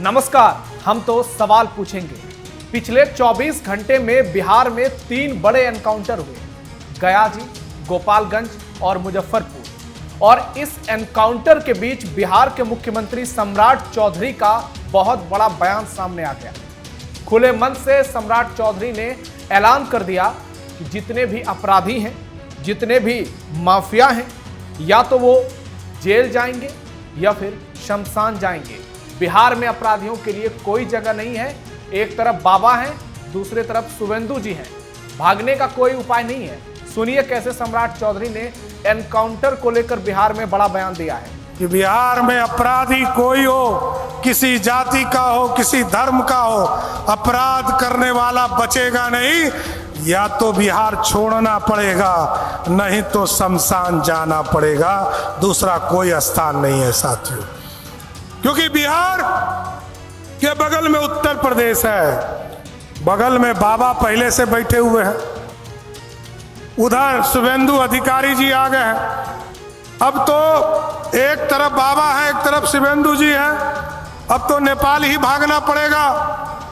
नमस्कार, हम तो सवाल पूछेंगे। पिछले 24 घंटे में बिहार में 3 बड़े एनकाउंटर हुए, गया जी, गोपालगंज और मुजफ्फरपुर। और इस एनकाउंटर के बीच बिहार के मुख्यमंत्री सम्राट चौधरी का बहुत बड़ा बयान सामने आ गया। खुले मन से सम्राट चौधरी ने ऐलान कर दिया कि जितने भी अपराधी हैं, जितने भी माफिया हैं, या तो वो जेल जाएंगे या फिर शमशान जाएंगे। बिहार में अपराधियों के लिए कोई जगह नहीं है। एक तरफ बाबा हैं, दूसरे तरफ शुवेंदु जी हैं। भागने का कोई उपाय नहीं है। सुनिए कैसे सम्राट चौधरी ने एनकाउंटर को लेकर बिहार में बड़ा बयान दिया है कि बिहार में अपराधी कोई हो, किसी जाति का हो, किसी धर्म का हो, अपराध करने वाला बचेगा नहीं। या तो बिहार छोड़ना पड़ेगा, नहीं तो शमशान जाना पड़ेगा। दूसरा कोई स्थान नहीं है साथियों, क्योंकि बिहार के बगल में उत्तर प्रदेश है, बगल में बाबा पहले से बैठे हुए हैं, उधर शुवेंदु अधिकारी जी आ गए हैं। अब तो एक तरफ बाबा है, एक तरफ शुवेंदु जी है। अब तो नेपाल ही भागना पड़ेगा,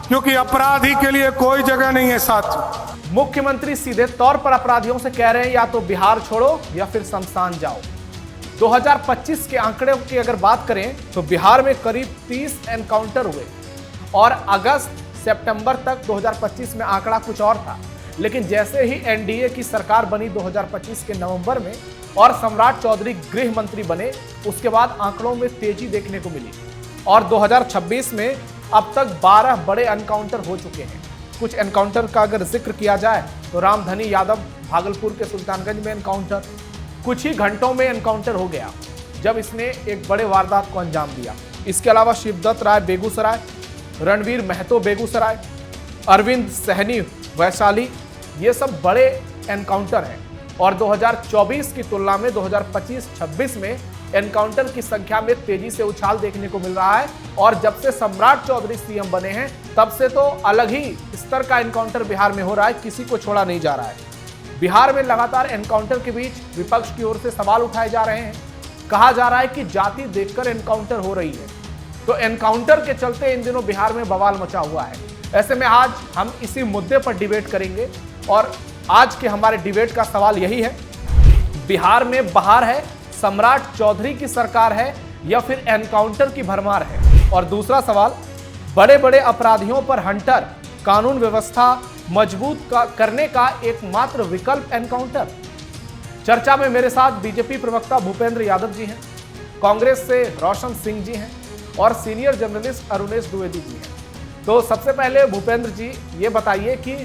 क्योंकि अपराधी के लिए कोई जगह नहीं है साथियों। मुख्यमंत्री सीधे तौर पर अपराधियों से कह रहे हैं या तो बिहार छोड़ो या फिर शमशान जाओ। 2025 के आंकड़े की अगर बात करें तो बिहार में करीब 30 एनकाउंटर हुए और अगस्त सितंबर तक 2025 में आंकड़ा कुछ और था। लेकिन जैसे ही एनडीए की सरकार बनी 2025 के नवंबर में और सम्राट चौधरी गृह मंत्री बने, उसके बाद आंकड़ों में तेजी देखने को मिली और 2026 में अब तक 12 बड़े एनकाउंटर हो चुके हैं। कुछ एनकाउंटर का अगर जिक्र किया जाए तो रामधनी यादव भागलपुर के सुल्तानगंज में एनकाउंटर, कुछ ही घंटों में एनकाउंटर हो गया जब इसने एक बड़े वारदात को अंजाम दिया। इसके अलावा शिवदत्त राय बेगूसराय, रणवीर महतो बेगूसराय, अरविंद सहनी वैशाली, ये सब बड़े एनकाउंटर हैं। और 2024 की तुलना में 2025-26 में एनकाउंटर की संख्या में तेजी से उछाल देखने को मिल रहा है। और जब से सम्राट चौधरी सीएम बने हैं तब से तो अलग ही स्तर का एनकाउंटर बिहार में हो रहा है, किसी को छोड़ा नहीं जा रहा है। बिहार में लगातार एनकाउंटर के बीच विपक्ष की ओर से सवाल उठाए जा रहे हैं। कहा जा रहा है कि जाति देखकर एनकाउंटर हो रही है। तो एनकाउंटर के चलते इन दिनों बिहार में बवाल मचा हुआ है। ऐसे में आज हम इसी मुद्दे पर डिबेट करेंगे और आज के हमारे डिबेट का सवाल यही है, बिहार में बहार है, सम्राट चौधरी की सरकार है या फिर एनकाउंटर की भरमार है। और दूसरा सवाल, बड़े बड़े अपराधियों पर हंटर, कानून व्यवस्था मजबूत करने का एकमात्र विकल्प एनकाउंटर। चर्चा में मेरे साथ बीजेपी प्रवक्ता भूपेंद्र यादव जी हैं, कांग्रेस से रोशन सिंह जी हैं और सीनियर जर्नलिस्ट अरुणेश द्विवेदी जी हैं। तो सबसे पहले भूपेंद्र जी ये बताइए कि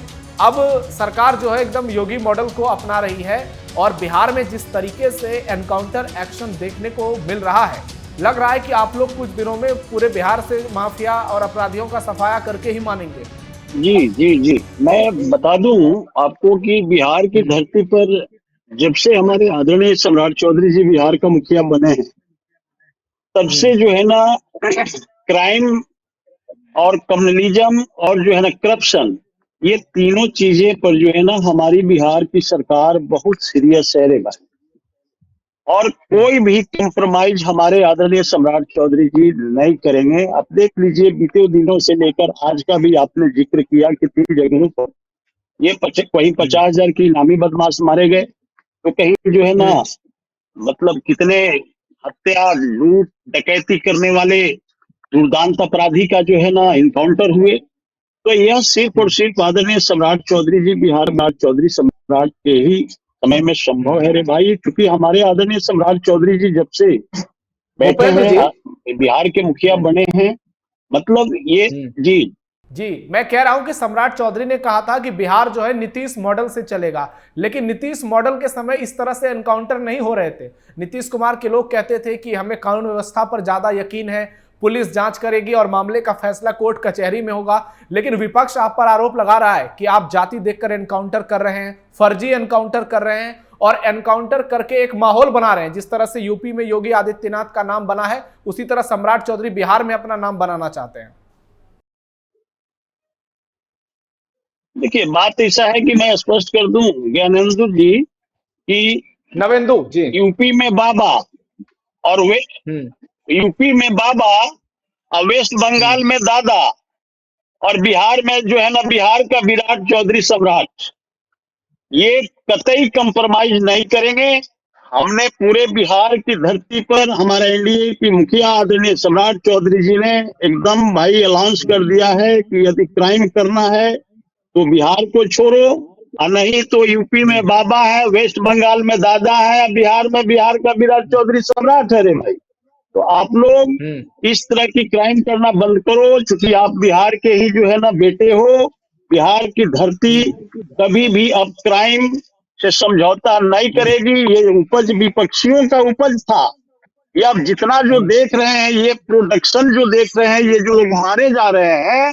अब सरकार जो है एकदम योगी मॉडल को अपना रही है और बिहार में जिस तरीके से एनकाउंटर एक्शन देखने को मिल रहा है, लग रहा है कि आप लोग कुछ दिनों में पूरे बिहार से माफिया और अपराधियों का सफाया करके ही मानेंगे। जी जी जी, मैं बता दूं आपको कि बिहार की धरती पर जब से हमारे आदरणीय सम्राट चौधरी जी बिहार का मुखिया बने हैं, तब से जो है ना क्राइम और कम्युनलिज्म और जो है ना करप्शन, ये तीनों चीजें पर जो है ना हमारी बिहार की सरकार बहुत सीरियस है रे भाई। और कोई भी कंप्रोमाइज हमारे आदरणीय सम्राट चौधरी जी नहीं करेंगे। आप देख लीजिए, बीते दिनों से लेकर आज का भी आपने जिक्र किया कि 3 जगहों पर ये कहीं 50,000 की इनामी बदमाश मारे गए, तो कहीं जो है ना मतलब कितने हत्या, लूट, डकैती करने वाले दुर्दांत अपराधी का जो है ना इनकाउंटर हुए। तो यह सिर्फ और सिर्फ आदरणीय सम्राट चौधरी जी, बिहार चौधरी सम्राट के ही समय में संभव है रे भाई। क्योंकि हमारे आदरणीय सम्राट चौधरी जी जब से बैठे हैं, बिहार के मुखिया बने हैं, मतलब ये जी मैं कह रहा हूं कि सम्राट चौधरी ने कहा था कि बिहार जो है नीतीश मॉडल से चलेगा, लेकिन नीतीश मॉडल के समय इस तरह से एनकाउंटर नहीं हो रहे थे। नीतीश कुमार के लोग कहते थे कि हमें कानून व्यवस्था पर ज्यादा यकीन है, पुलिस जांच करेगी और मामले का फैसला कोर्ट कचहरी में होगा। लेकिन विपक्ष आप पर आरोप लगा रहा है कि आप जाति देखकर एनकाउंटर कर रहे हैं, फर्जी एनकाउंटर कर रहे हैं और एनकाउंटर करके एक माहौल बना रहे हैं। जिस तरह से यूपी में योगी आदित्यनाथ का नाम बना है, उसी तरह सम्राट चौधरी बिहार में अपना नाम बनाना चाहते हैं। देखिए, बात ऐसा है कि मैं स्पष्ट कर दूं ज्ञानेंद्र जी कि नवेंदु जी, यूपी में बाबा और वे यूपी में बाबा और वेस्ट बंगाल में दादा, और बिहार में जो है ना बिहार का विराट चौधरी सम्राट, ये कतई कंप्रोमाइज नहीं करेंगे। हमने पूरे बिहार की धरती पर हमारे एनडीए की मुखिया आदरणीय सम्राट चौधरी जी ने एकदम भाई अनाउंस कर दिया है कि यदि क्राइम करना है तो बिहार को छोड़ो, और नहीं तो यूपी में बाबा है, वेस्ट बंगाल में दादा है, बिहार में बिहार का विराट चौधरी सम्राट है रे भाई। तो आप लोग इस तरह की क्राइम करना बंद करो, क्योंकि आप बिहार के ही जो है ना बेटे हो। बिहार की धरती कभी भी अब क्राइम से समझौता नहीं करेगी। ये उपज विपक्षियों का उपज था। ये अब जितना जो देख रहे हैं, ये प्रोडक्शन जो देख रहे हैं, ये जो लोग मारे जा रहे हैं,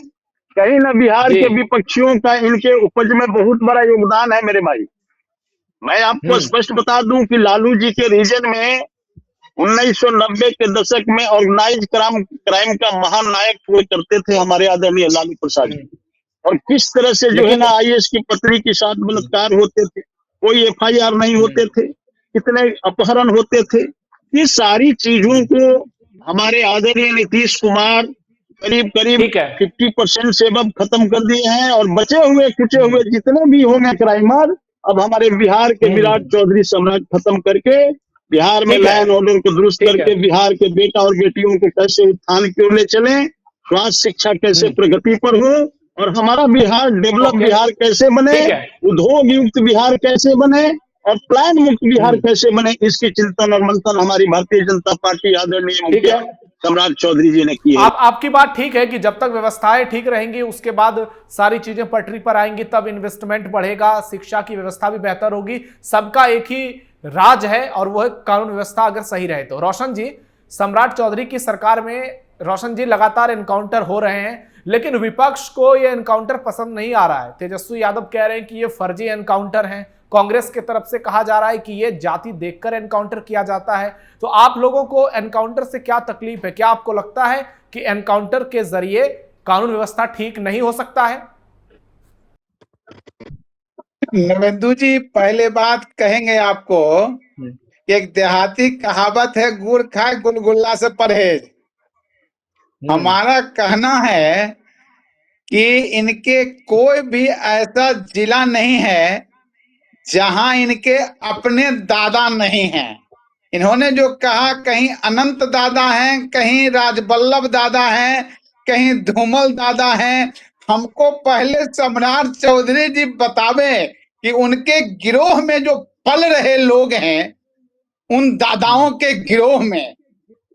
कहीं ना बिहार के विपक्षियों का इनके उपज में बहुत बड़ा योगदान है मेरे भाई। मैं आपको स्पष्ट बता दूं कि लालू जी के रीजन में 1990 के दशक में ऑर्गेनाइज क्राइम का महानायक हुए करते थे हमारे आदरणीय लालू प्रसाद जी। और किस तरह से जो है ना आईएएस की पत्नी के साथ बलात्कार होते थे, कोई एफआईआर नहीं होते थे, कितने अपहरण होते थे। ये सारी चीजों को हमारे आदरणीय नीतीश कुमार करीब 50% से अब खत्म कर दिए हैं। और बचे हुए कुचे हुए जितने भी होंगे क्राइमर, अब हमारे बिहार के विराट चौधरी सम्राट खत्म करके बिहार में लैंड ऑर्डर को दुरुस्त करके बिहार के बेटा और बेटियों को कैसे उत्थान की ओर ले चले, स्वास्थ्य शिक्षा कैसे प्रगति पर हो, और हमारा बिहार डेवलप बिहार कैसे बने, उद्योग युक्त बिहार कैसे बने, और प्लान मुक्त बिहार कैसे बने, इसकी चिंतन और मंथन हमारी भारतीय जनता पार्टी आदरणीय मुखिया सम्राट चौधरी जी ने की है। आपकी बात ठीक है कि जब तक व्यवस्थाएं ठीक रहेंगी उसके बाद सारी चीजें पटरी पर आएंगी, तब इन्वेस्टमेंट बढ़ेगा, शिक्षा की व्यवस्था भी बेहतर होगी। सबका एक ही राज है और वह कानून व्यवस्था अगर सही रहे तो। रोशन जी, सम्राट चौधरी की सरकार में रोशन जी लगातार एनकाउंटर हो रहे हैं, लेकिन विपक्ष को यह एनकाउंटर पसंद नहीं आ रहा है। तेजस्वी यादव कह रहे हैं कि ये फर्जी एनकाउंटर हैं। कांग्रेस की तरफ से कहा जा रहा है कि ये जाति देखकर एनकाउंटर किया जाता है। तो आप लोगों को एनकाउंटर से क्या तकलीफ है? क्या आपको लगता है कि एनकाउंटर के जरिए कानून व्यवस्था ठीक नहीं हो सकता है? नवेंदु जी, पहले बात कहेंगे आपको, एक देहाती कहावत है, गुड़ खाए गुलगुल्ला से परहेज। हमारा कहना है कि इनके कोई भी ऐसा जिला नहीं है जहां इनके अपने दादा नहीं हैं। इन्होंने जो कहा, कहीं अनंत दादा हैं, कहीं राजबल्लभ दादा हैं, कहीं धूमल दादा हैं। हमको पहले सम्राट चौधरी जी बतावे कि उनके गिरोह में जो पल रहे लोग हैं, उन दादाओं के गिरोह में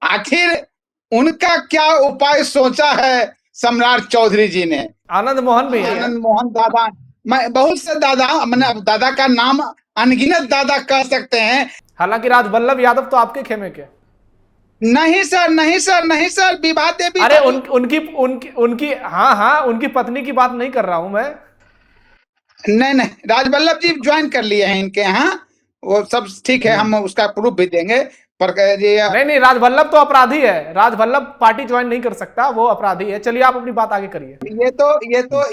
आखिर उनका क्या उपाय सोचा है सम्राट चौधरी जी ने। आनंद मोहन भी है। आनंद मोहन दादा, मैं बहुत से दादा, मैंने दादा का नाम अनगिनत दादा कह सकते हैं। हालांकि राजबल्लभ यादव तो आपके खेमे के। नहीं सर, नहीं सर, नहीं सर, विवाह देवी। अरे उनकी हाँ उनकी पत्नी की बात नहीं कर रहा हूं मैं। नहीं, राजबल्लभ जी ज्वाइन कर लिए हैं इनके यहाँ, वो सब ठीक है, हम उसका प्रूफ भी देंगे। पर नहीं, राजबल्लभ तो अपराधी है। राजबल्लभ पार्टी ज्वाइन नहीं कर सकता, वो अपराधी है। चलिए आप अपनी बात आगे करिए।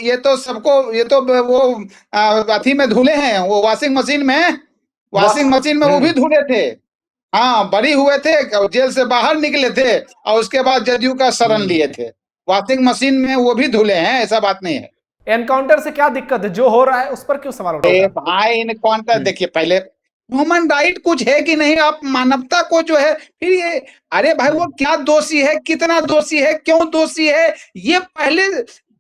ये तो सबको, ये तो वो अथी में धुले हैं, वो वॉशिंग मशीन में वो भी धुले थे। हाँ, बरी हुए थे, जेल से बाहर निकले थे और उसके बाद जदयू का शरण लिए थे। वॉशिंग मशीन में वो भी धुले हैं, ऐसा बात नहीं है। एनकाउंटर से क्या दिक्कत है? जो हो रहा है उस पर क्यों सवाल उठा रहे हैं? भाई एनकाउंटर देखिए, पहले ह्यूमन राइट कुछ है कि नहीं, आप मानवता को जो है, फिर ये अरे भाई वो क्या दोषी है, कितना दोषी है, क्यों दोषी है, ये पहले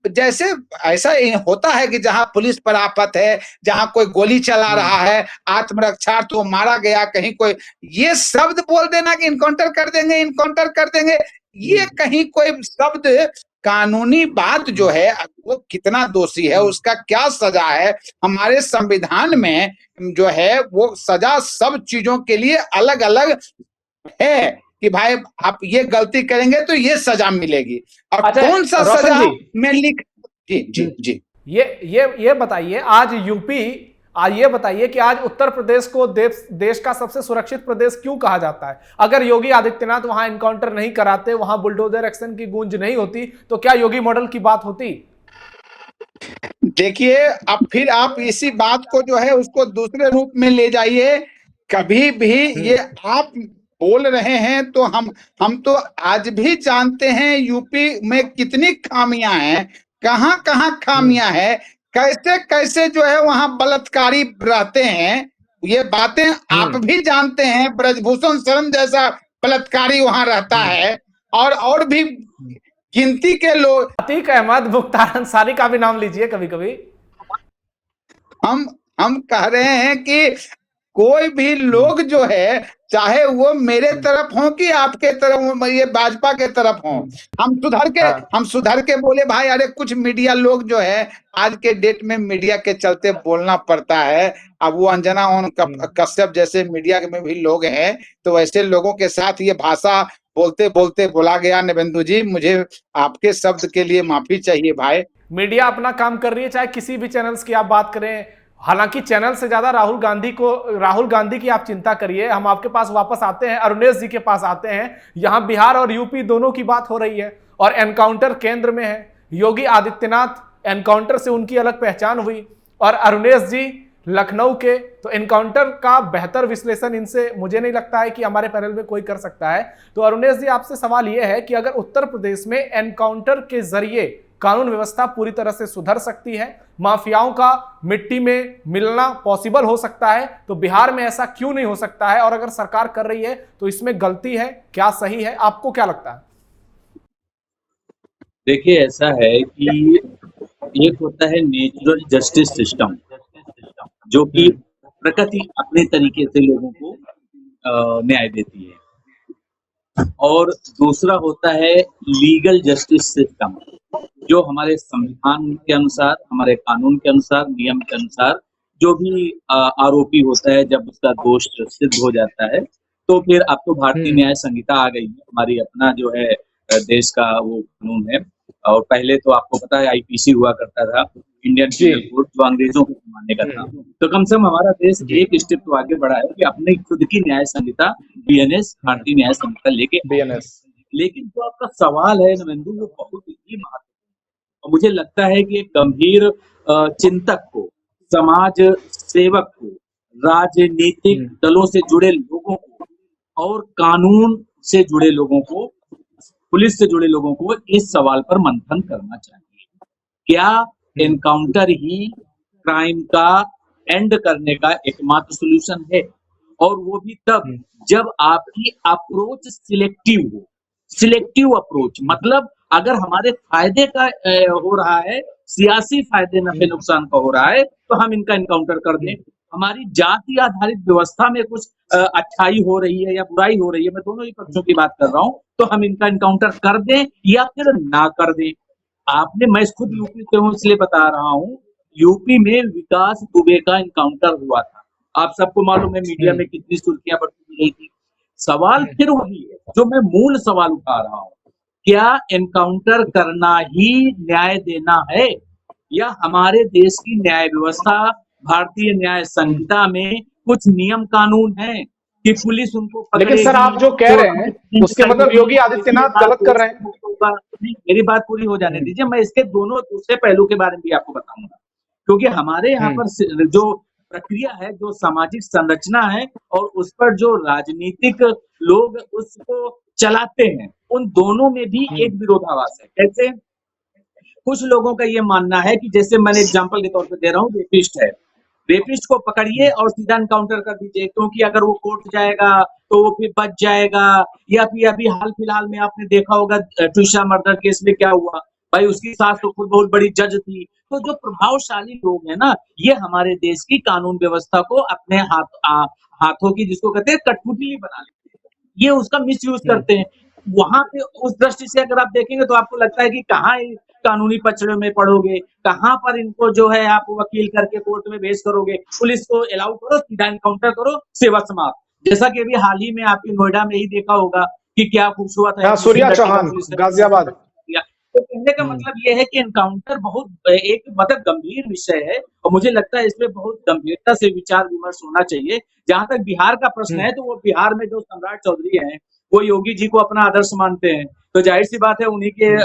जैसे ऐसा होता है कि जहां पुलिस पर आफत है, जहां कोई गोली चला रहा है, आत्मरक्षा तो मारा गया, कहीं कोई ये शब्द बोल देना कि इनकाउंटर कर देंगे, ये कहीं कोई शब्द, कानूनी बात जो है वो कितना दोषी है, उसका क्या सजा है, हमारे संविधान में जो है वो सजा सब चीजों के लिए अलग अलग है कि भाई आप ये गलती करेंगे तो ये सजा मिलेगी। और कौन सा सजा में लिख जी ये बताइए, आज ये बताइए कि आज उत्तर प्रदेश को देश का सबसे सुरक्षित प्रदेश क्यों कहा जाता है? अगर योगी आदित्यनाथ वहां एनकाउंटर नहीं कराते, वहां बुलडोजर एक्शन की गूंज नहीं होती, तो क्या योगी मॉडल की बात होती? देखिए, अब फिर आप इसी बात को जो है उसको दूसरे रूप में ले जाइए। कभी भी ये आप बोल रहे हैं तो हम तो आज भी जानते हैं यूपी में कितनी खामियां हैं, कहाँ कहाँ खामियां हैं, कैसे कैसे जो है वहां बलात्कारी रहते हैं। ये बातें आप भी जानते हैं, ब्रजभूषण शरण जैसा बलात्कारी वहां रहता है, और भी गिनती के लोग। अतीक अहमद, मुख्तार अंसारी का भी नाम लीजिए कभी कभी। हम कह रहे हैं कि कोई भी लोग जो है, चाहे वो मेरे तरफ हो कि आपके तरफ हो, ये भाजपा के तरफ हो, हम सुधर के बोले भाई। अरे कुछ मीडिया लोग जो है आज के डेट में मीडिया के चलते बोलना पड़ता है। अब वो अंजना ओम कश्यप जैसे मीडिया में भी लोग हैं, तो वैसे लोगों के साथ ये भाषा बोलते बोलते बोला गया। निबेंदु जी, मुझे आपके शब्द के लिए माफी चाहिए भाई। मीडिया अपना काम कर रही है, चाहे किसी भी चैनल्स की आप बात करें। हालांकि चैनल से ज्यादा राहुल गांधी की आप चिंता करिए। हम आपके पास वापस आते हैं, अरुणेश जी के पास आते हैं। यहां बिहार और यूपी दोनों की बात हो रही है और एनकाउंटर केंद्र में है। योगी आदित्यनाथ, एनकाउंटर से उनकी अलग पहचान हुई, और अरुणेश जी लखनऊ के। तो एनकाउंटर का बेहतर विश्लेषण इनसे मुझे नहीं लगता है कि हमारे पैनल में कोई कर सकता है। तो अरुणेश जी, आपसे सवाल यह है कि अगर उत्तर प्रदेश में एनकाउंटर के जरिए कानून व्यवस्था पूरी तरह से सुधर सकती है, माफियाओं का मिट्टी में मिलना पॉसिबल हो सकता है, तो बिहार में ऐसा क्यों नहीं हो सकता है? और अगर सरकार कर रही है तो इसमें गलती है क्या, सही है? आपको क्या लगता है? देखिए, ऐसा है कि एक होता है नेचुरल जस्टिस सिस्टम, जो कि प्रकृति अपने तरीके से लोगों को न्याय देती है, और दूसरा होता है लीगल जस्टिस सिस्टम, जो हमारे संविधान के अनुसार, हमारे कानून के अनुसार, नियम के अनुसार जो भी आरोपी होता है, जब उसका दोष सिद्ध हो जाता है, तो फिर अब तो भारतीय न्याय संहिता आ गई है, हमारी अपना जो है देश का वो कानून है। और पहले तो आपको पता है आईपीसी हुआ करता था, इंडियन पीनल कोड, जो अंग्रेजों को जमाने का था। तो कम से कम हमारा देश एक स्टेप तो आगे बढ़ा है कि अपनी खुद की न्याय संहिता बीएनएस, भारतीय न्याय संहिता लेके बीएनएस। लेकिन जो आपका सवाल है नवेंदु, वो बहुत ही महत्वपूर्ण, और मुझे लगता है कि एक गंभीर चिंतक को, समाज सेवक को, राजनीतिक दलों से जुड़े लोगों को और कानून से जुड़े लोगों को, पुलिस से जुड़े लोगों को इस सवाल पर मंथन करना चाहिए। क्या एनकाउंटर ही क्राइम का एंड करने का एकमात्र सॉल्यूशन है? और वो भी तब जब आपकी अप्रोच सिलेक्टिव हो। सिलेक्टिव अप्रोच मतलब अगर हमारे फायदे का हो रहा है, सियासी फायदे नफे नुकसान का हो रहा है, तो हम इनका एनकाउंटर कर दें। हमारी जाति आधारित व्यवस्था में कुछ अच्छाई हो रही है या बुराई हो रही है, मैं दोनों ही पक्षों की बात कर रहा हूँ, तो हम इनका एनकाउंटर कर दें या फिर ना कर दें। मैं खुद यूपी से हूँ इसलिए बता रहा हूँ, यूपी में विकास दुबे का एनकाउंटर हुआ था, आप सबको मालूम है, मीडिया में कितनी सुर्खियां बढ़ती गई थी। सवाल फिर वही है जो मैं मूल सवाल उठा रहा हूँ, क्या एनकाउंटर करना ही न्याय देना है, या हमारे देश की न्याय व्यवस्था, भारतीय न्याय संहिता में कुछ नियम कानून है कि पुलिस उनको, लेकिन सर आप जो कह रहे हैं उसके मतलब योगी आदित्यनाथ गलत कर रहे हैं। मेरी बात पूरी हो जाने दीजिए, मैं इसके दोनों दूसरे पहलू के बारे में भी आपको बताऊंगा, क्योंकि हमारे यहाँ पर जो प्रक्रिया है, जो सामाजिक संरचना है, और उस पर जो राजनीतिक लोग उसको चलाते हैं, उन दोनों में भी एक विरोधाभास है। कैसे? कुछ लोगों का ये मानना है कि जैसे मैंने एग्जांपल के तौर पे दे रहा हूँ, रेपिस्ट है, रेपिस्ट को पकड़िए और सीधा एनकाउंटर कर दीजिए, क्योंकि अगर वो कोर्ट जाएगा तो वो फिर बच जाएगा। या फिर अभी हाल फिलहाल में आपने देखा होगा ट्रिशा मर्डर केस में क्या हुआ, भाई उसकी सास तो खुद बहुत बड़ी जज थी। तो जो प्रभावशाली लोग हैं ना, ये हमारे देश की कानून व्यवस्था को अपने हाथों की, जिसको कहते हैं कठपुतली बना लेते हैं, ये उसका मिसयूज करते हैं। वहां पे उस दृष्टि से अगर आप देखेंगे तो आपको लगता है कि कहाँ कानूनी पचड़े में पड़ोगे, कहाँ पर इनको जो है आप वकील करके कोर्ट में भेज करोगे, पुलिस को अलाउ करो, सीधा एनकाउंटर करो, सेवा समाप्त। जैसा कि अभी हाल ही में आपकी नोएडा में ही देखा होगा कि क्या खूबसूरत है, सूर्या चौहान गाजियाबाद। तो कहने का मतलब ये है कि एनकाउंटर बहुत एक मतलब गंभीर विषय है, और मुझे लगता है इसमें बहुत गंभीरता से विचार विमर्श होना चाहिए। जहां तक बिहार का प्रश्न है, तो वो बिहार में जो सम्राट चौधरी हैं, वो योगी जी को अपना आदर्श मानते हैं, तो जाहिर सी बात है उन्हीं के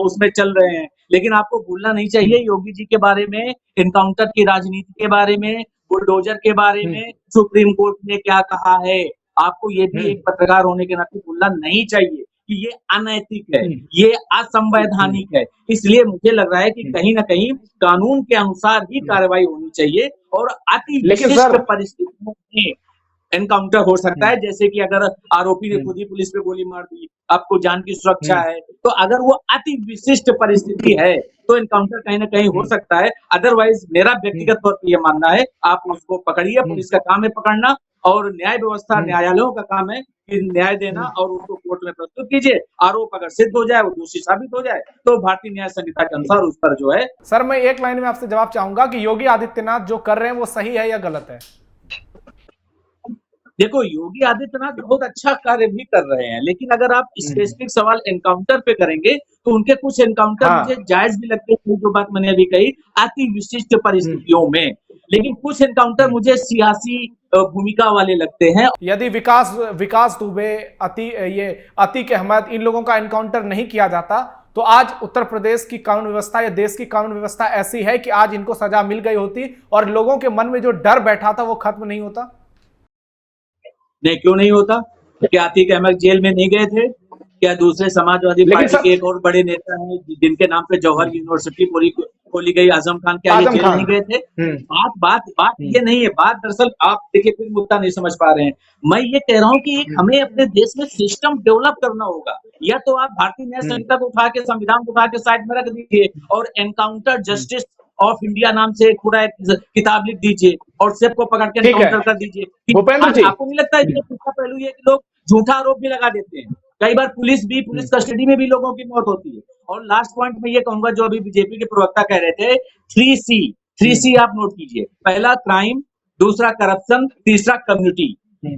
उसमें चल रहे हैं। लेकिन आपको भूलना नहीं चाहिए योगी जी के बारे में, एनकाउंटर की राजनीति के बारे में, बुलडोजर के बारे में सुप्रीम कोर्ट ने क्या कहा है। आपको ये भी एक पत्रकार होने के नाते बोलना नहीं चाहिए कि ये अनैतिक है, ये असंवैधानिक है। इसलिए मुझे लग रहा है कि कहीं ना कहीं कानून के अनुसार ही कार्रवाई होनी चाहिए और अति लेकिन विशिष्ट सर- परिस्थितियों में एनकाउंटर हो सकता है, जैसे कि अगर आरोपी ने खुद ही पुलिस पे गोली मार दी, आपको जान की सुरक्षा है, तो अगर वो अति विशिष्ट परिस्थिति है तो एनकाउंटर कहीं ना कहीं हो सकता है। अदरवाइज मेरा व्यक्तिगत तौर पर यह मानना है, आप उसको पकड़िए, पुलिस का काम है पकड़ना, और न्याय व्यवस्था न्यायालयों का काम है कि न्याय देना और उसको कोर्ट में प्रस्तुत कीजिए। आरोप अगर सिद्ध हो जाए, वो दोषी साबित हो जाए, तो भारतीय न्याय संहिता के अनुसार उस पर जो है। सर मैं एक लाइन में आपसे जवाब चाहूंगा कि योगी आदित्यनाथ जो कर रहे हैं वो सही है या गलत है? देखो, योगी आदित्यनाथ बहुत अच्छा कार्य भी कर रहे हैं, लेकिन अगर आप स्पेसिफिक सवाल एनकाउंटर पे करेंगे तो उनके कुछ एनकाउंटर मुझे जायज भी लगते हैं, जो बात मैंने अभी कही, अति विशिष्ट परिस्थितियों में। लेकिन कुछ एनकाउंटर मुझे सियासी भूमिका वाले लगते हैं। यदि विकास दुबे, अतीक अहमद, इन लोगों का एनकाउंटर नहीं किया जाता तो आज उत्तर प्रदेश की कानून व्यवस्था या देश की कानून व्यवस्था ऐसी है कि आज इनको सजा मिल गई होती और लोगों के मन में जो डर बैठा था वो खत्म नहीं होता। नहीं, क्यों नहीं होता? क्या अतीक अहमद जेल में नहीं गए थे? क्या दूसरे समाजवादी पार्टी के एक और बड़े नेता हैं जिनके नाम पे जौहर यूनिवर्सिटी खोली गई, आजम खान, क्या ये जेल नहीं गए थे? बात ये नहीं है। बात दरअसल आप देखिए, फिर मुद्दा नहीं समझ पा रहे हैं। मैं ये कह रहा हूँ कि हमें अपने देश में सिस्टम डेवलप करना होगा। या तो आप भारतीय न्याय संहिता को उठा के, संविधान को उठा के साइड में रख दीजिए और एनकाउंटर जस्टिस ऑफ इंडिया नाम से पूरा एक किताब लिख दीजिए और सबको पकड़ के एनकाउंटर कर दीजिए। आपको नहीं लगता है कि दूसरा पहलू ये कि लोग झूठा आरोप भी लगा देते हैं? कई बार पुलिस कस्टडी में भी लोगों की मौत होती है। और लास्ट पॉइंट में ये कहूंगा, जो अभी बीजेपी के प्रवक्ता कह रहे थे, 3C आप नोट कीजिए। पहला क्राइम, दूसरा करप्शन, तीसरा कम्युनिटी।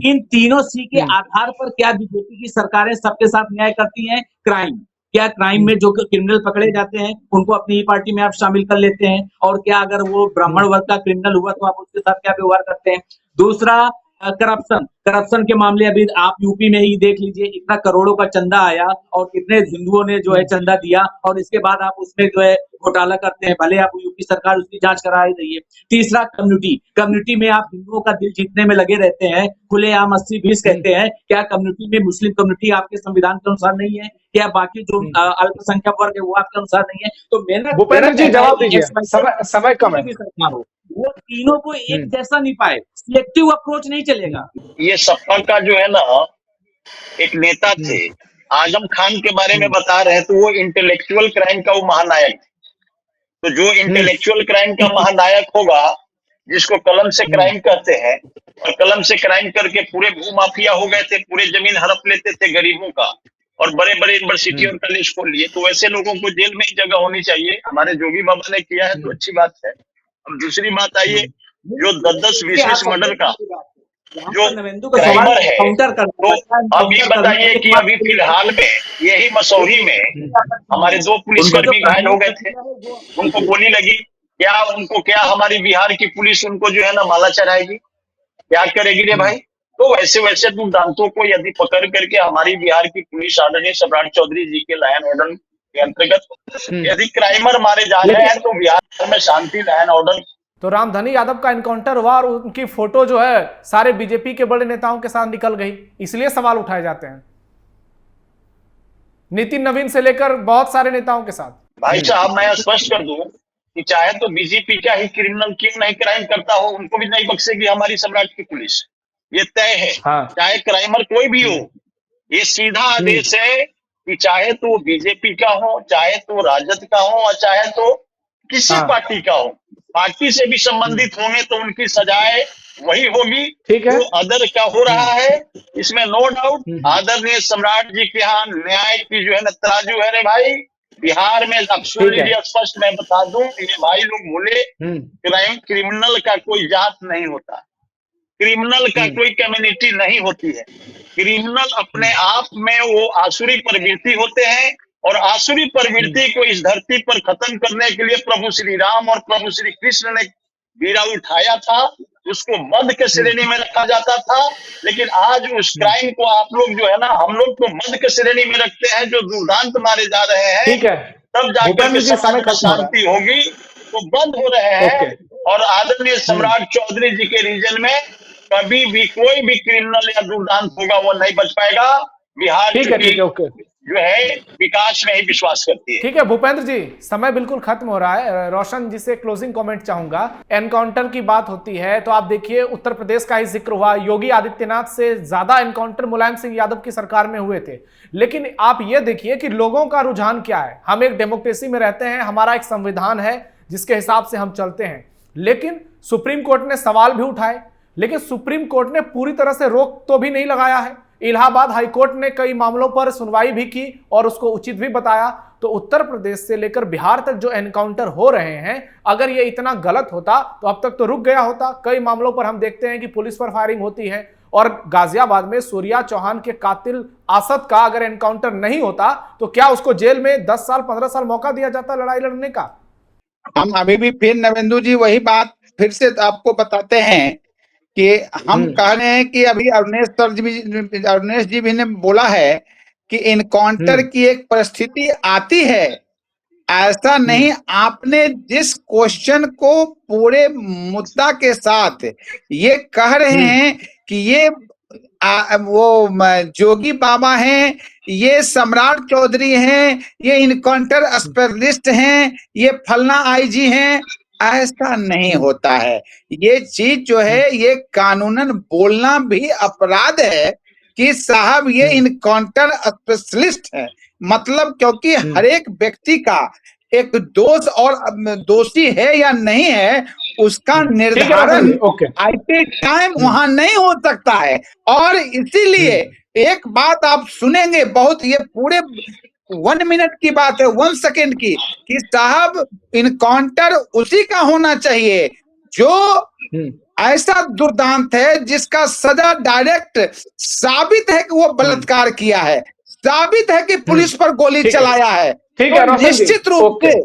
इन तीनों सी के आधार पर क्या बीजेपी की सरकारें सबके साथ न्याय करती हैं? क्राइम, क्या क्राइम में जो क्रिमिनल पकड़े जाते हैं उनको अपनी पार्टी में आप शामिल कर लेते हैं? और क्या अगर वो ब्राह्मण वर्ग का क्रिमिनल हुआ तो आप उसके साथ क्या व्यवहार करते हैं? दूसरा करप्शन के मामले अभी आप यूपी में ही देख लीजिए, इतना करोड़ों का चंदा आया और कितने हिंदुओं ने जो है चंदा दिया, और इसके बाद आप उसमें जो है घोटाला करते हैं। भले आप यूपी सरकार उसकी जांच करा रही है। तीसरा कम्युनिटी में आप हिंदुओं का दिल जीतने में लगे रहते हैं, खुलेआम 80-20 कहते हैं। क्या कम्युनिटी में मुस्लिम कम्युनिटी आपके संविधान के अनुसार नहीं है? क्या बाकी जो अल्पसंख्यक वर्ग है वो आपके अनुसार नहीं है? तो भूपेंद्र जी जवाब दीजिए, समय कम है। वो तीनों को एक जैसा नहीं पाए, सिलेक्टिव अप्रोच नहीं चलेगा। ये सपा का जो है ना, एक नेता थे आजम खान के बारे में बता रहे हैं, तो वो इंटेलेक्चुअल क्राइम का वो महानायक। तो जो इंटेलेक्चुअल क्राइम का महानायक होगा, जिसको कलम से क्राइम कहते हैं, और कलम से क्राइम करके पूरे भूमाफिया हो गए थे, पूरे जमीन हड़प लेते थे गरीबों का, और बड़े बड़े यूनिवर्सिटी और कॉलेज खोल लिए, तो वैसे लोगों को जेल में ही जगह होनी चाहिए। हमारे जोगी बाबा ने किया है तो अच्छी बात है। अब दूसरी बात आइए, जो 10-20 मर्डर का जो क्राइमर है, तो अब ये बताइए कि अभी फिलहाल में यही मसौरी में हमारे 2 पुलिसकर्मी घायल हो गए थे, उनको गोली लगी। क्या हमारी बिहार की पुलिस उनको जो है ना माला चढ़ाएगी? क्या करेगी रे भाई? तो वैसे दुर्दांतों को यदि पकड़ करके हमारी बिहार की पुलिस आदरणीय सम्राट चौधरी जी के लॉ एंड ऑर्डर के अंतर्गत यदि क्राइमर मारे जा रहे हैं, तो बिहार में शांति, लॉ एंड ऑर्डर। तो रामधनी यादव का एनकाउंटर हुआ और उनकी फोटो जो है सारे बीजेपी के बड़े नेताओं के साथ निकल गई, इसलिए सवाल उठाए जाते हैं, नितिन नवीन से लेकर बहुत सारे नेताओं के साथ। भाई साहब, मैं स्पष्ट कर दूं कि चाहे तो बीजेपी का ही क्रिमिनल क्यों नहीं क्राइम करता हो, उनको भी नहीं बख्शेगी हमारी सम्राट की पुलिस, ये तय है। चाहे क्राइमर कोई भी हो, ये सीधा आदेश है कि चाहे तो बीजेपी का हो, चाहे तो राजद का हो, और चाहे तो किसी पार्टी का हो, पार्टी से भी संबंधित होंगे तो उनकी सजाएं वही होगी जो अदर का हो रहा है। इसमें नो डाउट आदरणीय सम्राट जी के यहाँ न्याय की जो है ना तराजू है रे भाई। बिहार में स्पष्ट मैं बता दूं, ये भाई लोग बोले क्रिमिनल का कोई जात नहीं होता, क्रिमिनल का कोई कम्युनिटी नहीं होती है। क्रिमिनल अपने आप में वो आसुरी प्रवृत्ति होते हैं, और आसुरी प्रवृत्ति को इस धरती पर खत्म करने के लिए प्रभु श्री राम और प्रभु श्री कृष्ण ने बीड़ा उठाया था, उसको मध्य के श्रेणी में रखा जाता था। लेकिन आज उस क्राइम को आप लोग जो है ना, हम लोग तो मध्य के श्रेणी में रखते हैं, जो दुर्दांत मारे जा रहे हैं। ठीक है, तब जाकर के समाज में शांति होगी, तो बंद हो रहे हैं। और आदरणीय सम्राट चौधरी जी के रीजन में कभी भी कोई भी क्रिमिनल या दुर्दांत होगा वो नहीं बच पाएगा। बिहार ठीक है, ओके। जो है विकास में ही विश्वास करती है। ठीक है भूपेंद्र जी, समय बिल्कुल खत्म हो रहा है। रोशन जी से क्लोजिंग कमेंट चाहूंगा। एनकाउंटर की बात होती है तो आप देखिए उत्तर प्रदेश का ही जिक्र हुआ, योगी आदित्यनाथ से ज्यादा एनकाउंटर मुलायम सिंह यादव की सरकार में हुए थे। लेकिन आप ये देखिए कि लोगों का रुझान क्या है। हम एक डेमोक्रेसी में रहते हैं, हमारा एक संविधान है जिसके हिसाब से हम चलते हैं, लेकिन सुप्रीम कोर्ट ने सवाल भी उठाए, लेकिन सुप्रीम कोर्ट ने पूरी तरह से रोक तो भी नहीं लगाया है। इलाहाबाद हाईकोर्ट ने कई मामलों पर सुनवाई भी की और उसको उचित भी बताया। तो उत्तर प्रदेश से लेकर बिहार तक जो एनकाउंटर हो रहे हैं, अगर ये इतना गलत होता तो अब तक तो रुक गया होता। कई मामलों पर हम देखते हैं कि पुलिस पर फायरिंग होती है, और गाजियाबाद में सूर्या चौहान के कातिल आसद का अगर एनकाउंटर नहीं होता तो क्या उसको जेल में 10 साल 15 साल मौका दिया जाता लड़ाई लड़ने का? हम अभी भी फिर नवेंदु जी वही बात फिर से आपको बताते हैं कि हम कह रहे हैं कि अभी अरुणेश जी भी ने बोला है कि इनकाउंटर की एक परिस्थिति आती है, ऐसा नहीं। आपने जिस क्वेश्चन को पूरे मुद्दा के साथ ये कह रहे हैं कि ये वो जोगी बाबा हैं, ये सम्राट चौधरी हैं, ये इनकाउंटर स्पेशलिस्ट हैं, ये फलना आईजी हैं, ऐसा नहीं होता है। ये चीज जो है ये कानूनन बोलना भी अपराध है कि साहब ये इनकाउंटर स्पेशलिस्ट है। मतलब क्योंकि हर एक व्यक्ति का एक दोष और दोषी है या नहीं है उसका निर्धारण आईटी टाइम वहां नहीं हो सकता है। और इसीलिए एक बात आप सुनेंगे, बहुत ये पूरे 1 मिनट की बात है, 1 सेकेंड की, कि साहब इनकाउंटर उसी का होना चाहिए जो ऐसा दुर्दांत है जिसका सजा डायरेक्ट साबित है कि वो बलात्कार किया है, साबित है कि पुलिस पर गोली चलाया है। ठीक है, तो निश्चित रूप से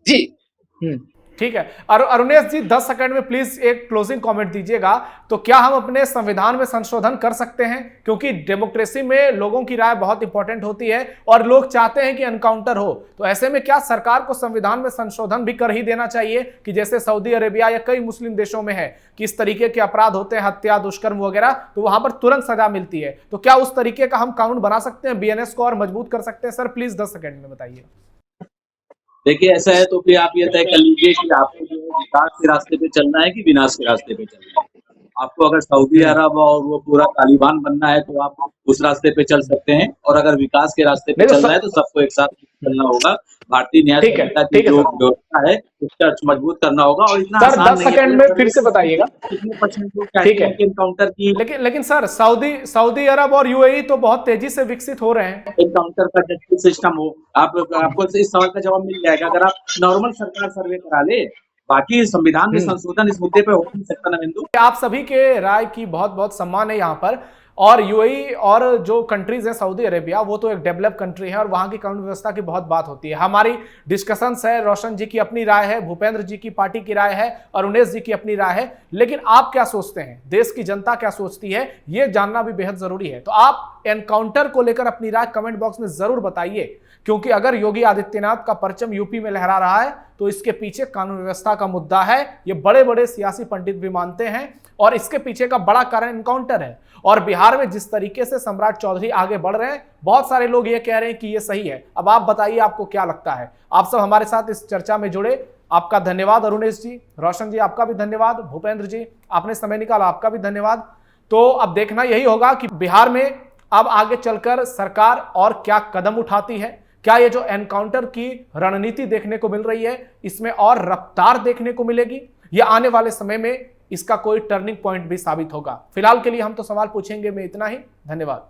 जी ठीक है। अरुणेश जी 10 सेकंड में प्लीज एक क्लोजिंग कमेंट दीजिएगा। तो क्या हम अपने संविधान में संशोधन कर सकते हैं, क्योंकि डेमोक्रेसी में लोगों की राय बहुत इंपॉर्टेंट होती है और लोग चाहते हैं कि एनकाउंटर हो। तो ऐसे में क्या सरकार को संविधान में संशोधन भी कर ही देना चाहिए कि जैसे सऊदी अरेबिया या कई मुस्लिम देशों में है कि इस तरीके के अपराध होते हैं, हत्या दुष्कर्म वगैरह, तो वहां पर तुरंत सजा मिलती है। तो क्या उस तरीके का हम कानून बना सकते हैं, बीएनएस को और मजबूत कर सकते हैं? सर प्लीज 10 सेकंड में बताइए। देखिए ऐसा है तो फिर आप ये तय कर लीजिए कि आपको जो है विकास के रास्ते पे चलना है कि विनाश के रास्ते पे चलना है। आपको अगर सऊदी अरब और वो पूरा तालिबान बनना है तो आप उस रास्ते पे चल सकते हैं, और अगर विकास के रास्ते पे चलना है तो सबको एक साथ चलना होगा। भारतीय न्याय संहिता की जो व्यवस्था है उसका मजबूत करना होगा। और इतना सर 10 सेकंड में फिर से बताइएगा कितने परसेंट लोग चाहते हैं कि एनकाउंटर की। लेकिन सर सऊदी अरब और यूएई तो बहुत तेजी से विकसित हो रहे हैं। एनकाउंटर का जस्टिस सिस्टम हो, आपको इस सवाल का जवाब मिल जाएगा अगर आप नॉर्मल सरकार सर्वे करा ले। बाकी संविधान में संशोधन इस मुद्दे पे हो नहीं सकता। नवेंदु, आप सभी के राय की बहुत बहुत सम्मान है यहाँ पर। और यूएई और जो कंट्रीज है सऊदी अरेबिया, वो तो एक डेवलप कंट्री है और वहां की कानून व्यवस्था की बहुत बात होती है। हमारी डिस्कशंस है, रोशन जी की अपनी राय है, भूपेंद्र जी की पार्टी की राय है, अरुणेश जी की अपनी राय है। लेकिन आप क्या सोचते हैं, देश की जनता क्या सोचती है, ये जानना भी बेहद जरूरी है। तो आप एनकाउंटर को लेकर अपनी राय कमेंट बॉक्स में जरूर बताइए, क्योंकि अगर योगी आदित्यनाथ का परचम यूपी में लहरा रहा है तो इसके पीछे कानून व्यवस्था का मुद्दा है। ये बड़े बड़े सियासी पंडित भी मानते हैं और इसके पीछे का बड़ा कारण एनकाउंटर है। और बिहार में जिस तरीके से सम्राट चौधरी आगे बढ़ रहे हैं, बहुत सारे लोग ये कह रहे हैं कि ये सही है। अब आप बताइए आपको क्या लगता है। आप सब हमारे साथ इस चर्चा में जुड़े, आपका धन्यवाद। अरुणेश जी, रोशन जी आपका भी धन्यवाद, भूपेंद्र जी आपने समय निकाला आपका भी धन्यवाद। तो अब देखना यही होगा कि बिहार में अब आगे चलकर सरकार और क्या कदम उठाती है। क्या ये जो एनकाउंटर की रणनीति देखने को मिल रही है, इसमें और रफ्तार देखने को मिलेगी, या आने वाले समय में इसका कोई टर्निंग पॉइंट भी साबित होगा। फिलहाल के लिए हम तो सवाल पूछेंगे में इतना ही। धन्यवाद।